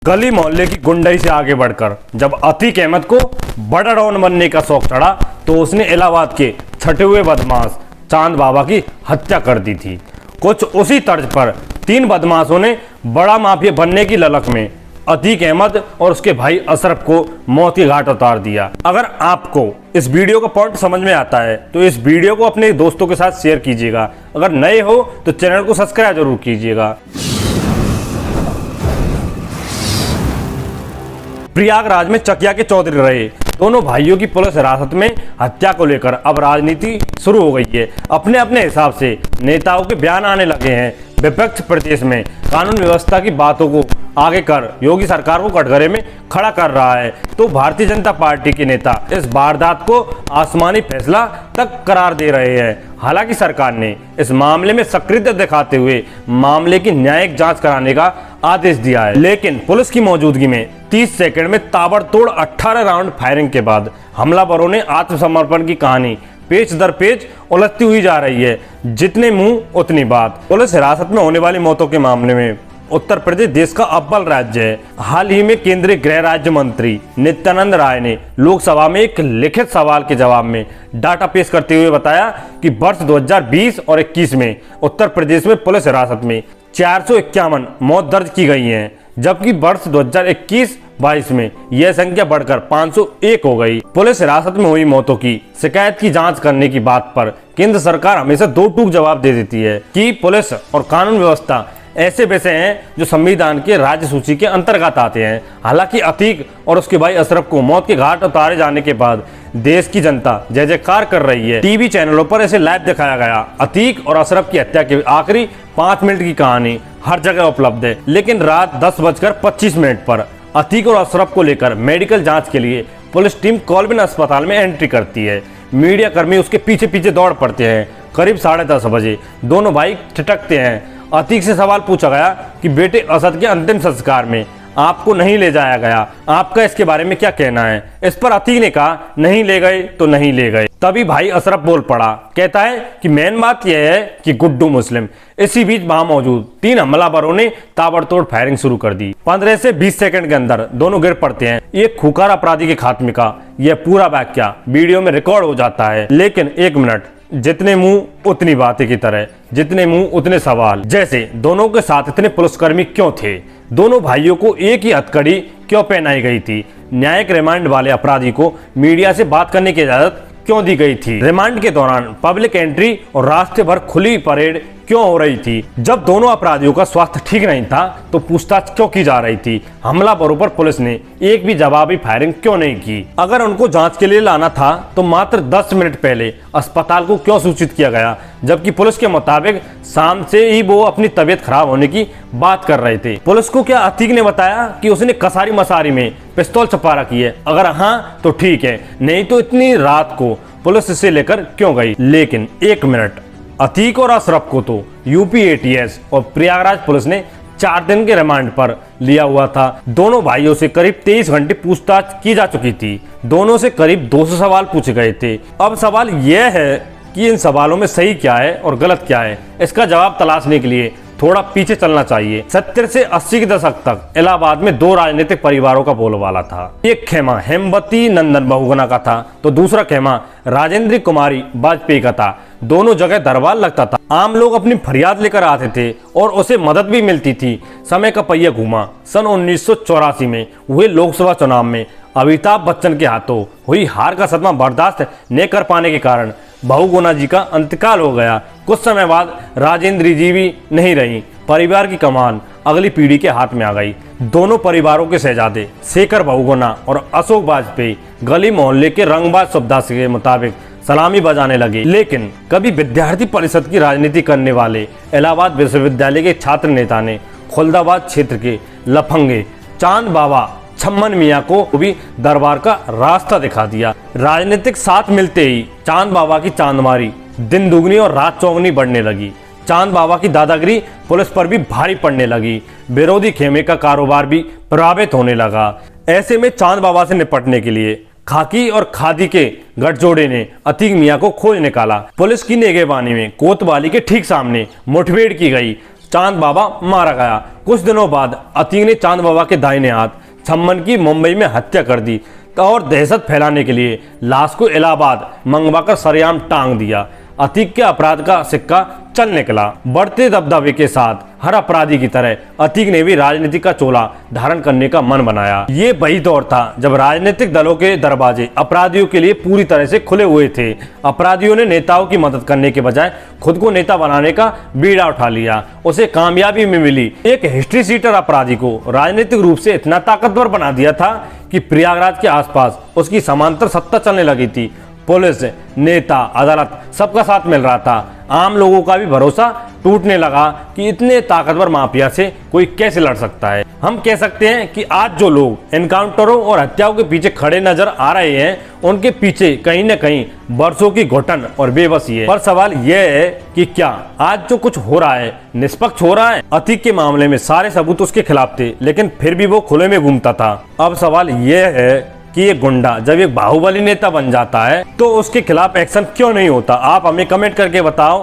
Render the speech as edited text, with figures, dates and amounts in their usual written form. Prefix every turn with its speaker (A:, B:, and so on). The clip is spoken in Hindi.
A: गली मोहल्ले की गुंडाई से आगे बढ़कर जब अतीक अहमद को बड़ा डॉन बनने का शौक चढ़ा तो उसने इलाहाबाद के छठे हुए बदमाश चांद बाबा की हत्या कर दी थी। कुछ उसी तर्ज पर 3 बदमाशों ने बड़ा माफिया बनने की ललक में अतीक अहमद और उसके भाई अशरफ को मौत के घाट उतार दिया। अगर आपको इस वीडियो का पॉइंट समझ में आता है तो इस वीडियो को अपने दोस्तों के साथ शेयर कीजिएगा। अगर नए हो तो चैनल को सब्सक्राइब जरूर कीजिएगा। प्रयागराज में चकिया के चौधरी रहे दोनों भाइयों की पुलिस हिरासत में हत्या को लेकर अब राजनीति शुरू हो गई है। अपने अपने हिसाब से नेताओं के बयान आने लगे हैं। विपक्ष प्रदेश में कानून व्यवस्था की बातों को आगे कर योगी सरकार को कटघरे में खड़ा कर रहा है तो भारतीय जनता पार्टी के नेता इस वारदात को आसमानी फैसला तक करार दे रहे हैं। हालांकि सरकार ने इस मामले में सक्रियता दिखाते हुए मामले की न्यायिक जांच कराने का आदेश दिया है, लेकिन पुलिस की मौजूदगी में 30 सेकंड में ताबड़तोड़ 18 राउंड फायरिंग के बाद हमलावरों ने आत्मसमर्पण की कहानी पेज दर पेज उलझती हुई जा रही है। जितने मुंह उतनी बात। पुलिस हिरासत में होने वाली मौतों के मामले में उत्तर प्रदेश देश का अव्वल राज्य है। हाल ही में केंद्रीय गृह राज्य मंत्री नित्यानंद राय ने लोकसभा में एक लिखित सवाल के जवाब में डाटा पेश करते हुए बताया कि वर्ष 2020 और 21 में उत्तर प्रदेश में पुलिस हिरासत में 451 मौत दर्ज की गई हैं, जबकि वर्ष 2021-22 में यह संख्या बढ़कर 501 हो गई। पुलिस हिरासत में हुई मौतों की शिकायत की जांच करने की बात पर केंद्र सरकार हमेशा दो टूक जवाब दे देती है कि पुलिस और कानून व्यवस्था ऐसे विषय हैं जो संविधान के राज्य सूची के अंतर्गत आते हैं। हालांकि अतीक और उसके भाई अशरफ को मौत के घाट उतारे जाने के बाद देश की जनता जय जयकार कर रही है। टीवी चैनलों पर इसे लाइव दिखाया गया। अतीक और अशरफ की हत्या की आखिरी 5 मिनट की कहानी हर जगह उपलब्ध है, लेकिन रात 10:25 पर अतीक और अशरफ को लेकर मेडिकल जांच के लिए पुलिस टीम कॉल्विन अस्पताल में एंट्री करती है। मीडिया कर्मी उसके पीछे पीछे दौड़ पड़ते हैं। करीब 10:30 बजे दोनों भाई ठिठकते हैं। अतीक से सवाल पूछा गया कि बेटे असद के अंतिम संस्कार में आपको नहीं ले जाया गया, आपका इसके बारे में क्या कहना है। इस पर अतीक ने कहा नहीं ले गए तो नहीं ले गए। तभी भाई अशरफ बोल पड़ा, कहता है कि मेन बात यह है कि गुड्डू मुस्लिम। इसी बीच वहां मौजूद 3 हमलावरों ने ताबड़तोड़ फायरिंग शुरू कर दी। 15 से 20 सेकंड के अंदर दोनों गिर पड़ते हैं। एक खूंखार अपराधी के खात्मे का यह पूरा वाकया वीडियो में रिकॉर्ड हो जाता है, लेकिन 1 मिनट जितने मुंह उतनी बातें की तरह जितने मुंह उतने सवाल। जैसे दोनों के साथ इतने पुलिसकर्मी क्यों थे, दोनों भाइयों को एक ही हथकड़ी क्यों पहनाई गई थी, न्यायिक रिमांड वाले अपराधी को मीडिया से बात करने की इजाजत क्यों दी गई थी, रिमांड के दौरान पब्लिक एंट्री और रास्ते भर खुली परेड क्यों हो रही थी, जब दोनों अपराधियों का स्वास्थ्य ठीक नहीं था तो पूछताछ क्यों की जा रही थी, हमलावरों पर पुलिस ने एक भी जवाबी फायरिंग क्यों नहीं की, अगर उनको जांच के लिए लाना था तो मात्र 10 मिनट पहले अस्पताल को क्यों सूचित किया गया, जबकि पुलिस के मुताबिक शाम से ही वो अपनी तबीयत खराब होने की बात कर रहे थे। पुलिस को क्या अतीक ने बताया कि उसने कसारी मसारी में पिस्तौल छुपा रखी है? अगर हाँ तो ठीक है, नहीं तो इतनी रात को पुलिस इसे लेकर क्यों गई? लेकिन 1 मिनट, अतीक और अशरफ को तो यूपी एटीएस और प्रयागराज पुलिस ने 4 दिन के रिमांड पर लिया हुआ था। दोनों भाइयों से करीब 23 घंटे पूछताछ की जा चुकी थी। दोनों से करीब 200 सवाल पूछे गए थे। अब सवाल यह है कि इन सवालों में सही क्या है और गलत क्या है, इसका जवाब तलाशने के लिए थोड़ा पीछे चलना चाहिए। 70 से 80 के दशक तक इलाहाबाद में 2 राजनीतिक परिवारों का बोलबाला था। एक खेमा हेमवती नंदन बहुगुणा का था तो दूसरा खेमा राजेंद्र कुमारी वाजपेयी का था। दोनों जगह दरबार लगता था। आम लोग अपनी फरियाद लेकर आते थे और उसे मदद भी मिलती थी। समय का पहिया घूमा। सन 1984 में हुए लोकसभा चुनाव में अमिताभ बच्चन के हाथों हुई हार का सदमा बर्दाश्त न कर पाने के कारण बहुगुणा जी का इंतकाल हो गया। कुछ समय बाद राजेंद्र जी भी नहीं रही। परिवार की कमान अगली पीढ़ी के हाथ में आ गई। दोनों परिवारों के शहजादे शेखर बहुगुणा और अशोक वाजपेयी गली मोहल्ले के रंगबाज सुविधा के मुताबिक सलामी बजाने लगे। लेकिन कभी विद्यार्थी परिषद की राजनीति करने वाले इलाहाबाद विश्वविद्यालय के छात्र नेता ने खुलदाबाद क्षेत्र के लफंगे चांद बाबा छम्मन मियाँ को भी दरबार का रास्ता दिखा दिया। राजनीतिक साथ मिलते ही चांद बाबा की चांदमारी दिन दुगनी और रात चौगनी बढ़ने लगी। चांद बाबा की दादागिरी पुलिस पर भी भारी पड़ने लगी। विरोधी खेमे का कारोबार भी प्रभावित होने लगा। ऐसे में चांद बाबा से निपटने के लिए खाकी और खादी के गठजोड़े ने अतीक मियाँ को खोज निकाला। पुलिस की निगहबानी में कोतवाली के ठीक सामने मुठभेड़ की गई। चांद बाबा मारा गया। कुछ दिनों बाद अतीक ने चांद बाबा के दाहिने हाथ छम्मन की मुंबई में हत्या कर दी और दहशत फैलाने के लिए लाश को इलाहाबाद मंगवाकर सरेआम टांग दिया। अतीक के अपराध का सिक्का चल निकला। बढ़ते दबदबे के साथ हर अपराधी की तरह अतीक ने भी राजनीति का चोला धारण करने का मन बनाया। ये वही दौर था जब राजनीतिक दलों के दरवाजे अपराधियों के लिए पूरी तरह से खुले हुए थे। अपराधियों ने नेताओं की मदद करने के बजाय खुद को नेता बनाने का बीड़ा उठा लिया। उसे कामयाबी में मिली। एक हिस्ट्री सीटर अपराधी को राजनीतिक रूप से इतना ताकतवर बना दिया था कि प्रयागराज के आसपास उसकी समांतर सत्ता चलने लगी थी। पुलिस, नेता, अदालत सबका साथ मिल रहा था। आम लोगों का भी भरोसा टूटने लगा कि इतने ताकतवर माफिया से कोई कैसे लड़ सकता है। हम कह सकते हैं कि आज जो लोग एनकाउंटरों और हत्याओं के पीछे खड़े नजर आ रहे हैं, उनके पीछे कहीं न कहीं वर्षों की घुटन और बेबसी है। पर सवाल यह है कि क्या आज जो कुछ हो रहा है निष्पक्ष हो रहा है? अतीक के मामले में सारे सबूत उसके खिलाफ थे, लेकिन फिर भी वो खुले में घूमता था। अब सवाल यह है कि ये गुंडा जब एक बाहुबली नेता बन जाता है तो उसके खिलाफ एक्शन क्यों नहीं होता? आप हमें कमेंट करके बताओ।